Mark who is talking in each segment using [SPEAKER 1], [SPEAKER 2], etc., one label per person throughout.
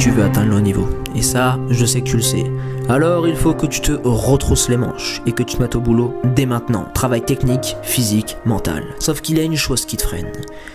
[SPEAKER 1] tu veux atteindre le haut niveau. Et ça, je sais que tu le sais. Alors il faut que tu te retrousses les manches et que tu te mettes au boulot dès maintenant. Travail technique, physique, mental. Sauf qu'il y a une chose qui te freine,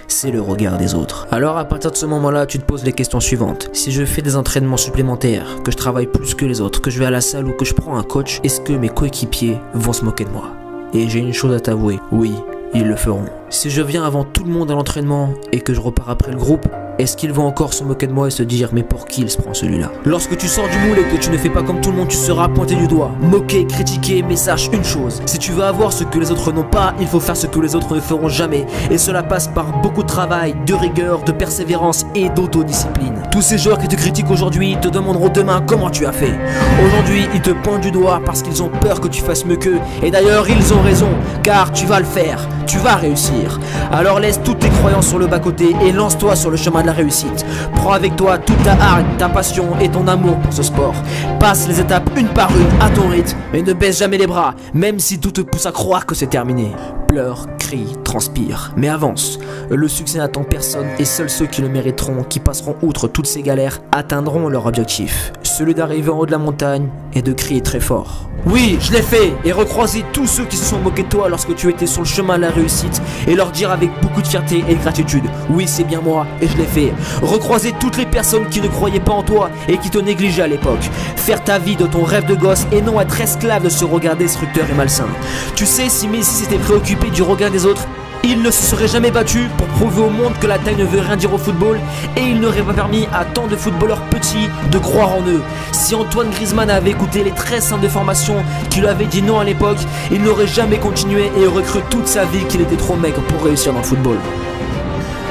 [SPEAKER 1] c'est le regard des autres. Alors à partir de ce moment-là, tu te poses les questions suivantes. Si je fais des entraînements supplémentaires, que je travaille plus que les autres, que je vais à la salle ou que je prends un coach, est-ce que mes coéquipiers vont se moquer de moi? Et j'ai une chose à t'avouer, oui, ils le feront. Si je viens avant tout le monde à l'entraînement et que je repars après le groupe, est-ce qu'ils vont encore se moquer de moi et se dire mais pour qui il se prend celui-là? Lorsque tu sors du moule et que tu ne fais pas comme tout le monde, tu seras pointé du doigt, moqué, critiqué, mais sache une chose, si tu veux avoir ce que les autres n'ont pas, il faut faire ce que les autres ne feront jamais. Et cela passe par beaucoup de travail, de rigueur, de persévérance et d'autodiscipline. Tous ces joueurs qui te critiquent aujourd'hui te demanderont demain comment tu as fait. Aujourd'hui, ils te pointent du doigt parce qu'ils ont peur que tu fasses mieux qu'eux. Et d'ailleurs, ils ont raison, car tu vas le faire, tu vas réussir. Alors laisse toutes tes croyances sur le bas-côté et lance-toi sur le chemin de la réussite. Prends avec toi toute ta hargne, ta passion et ton amour pour ce sport. Passe les étapes une par une à ton rythme et ne baisse jamais les bras, même si tout te pousse à croire que c'est terminé. Pleure, crie, transpire, mais avance. Le succès n'attend personne et seuls ceux qui le mériteront, qui passeront outre toutes ces galères, atteindront leur objectif. Celui d'arriver en haut de la montagne et de crier très fort. Oui, je l'ai fait, et recroiser tous ceux qui se sont moqués de toi lorsque tu étais sur le chemin de la réussite et leur dire avec beaucoup de fierté et de gratitude, oui c'est bien moi et je l'ai fait. Recroiser toutes les personnes qui ne croyaient pas en toi et qui te négligeaient à l'époque. Faire ta vie de ton rêve de gosse et non être esclave de ce regard destructeur et malsain. Tu sais, si Messi s'était préoccupé du regard des autres, il ne se serait jamais battu pour prouver au monde que la taille ne veut rien dire au football et il n'aurait pas permis à tant de footballeurs petits de croire en eux. Si Antoine Griezmann avait écouté les très simples de formation qui lui avaient dit non à l'époque, il n'aurait jamais continué et aurait cru toute sa vie qu'il était trop mec pour réussir dans le football.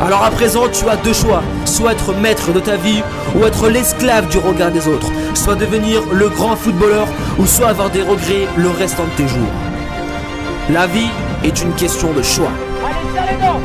[SPEAKER 1] Alors à présent, tu as deux choix, soit être maître de ta vie ou être l'esclave du regard des autres, soit devenir le grand footballeur ou soit avoir des regrets le restant de tes jours. La vie est une question de choix.
[SPEAKER 2] Allez, ça les dents!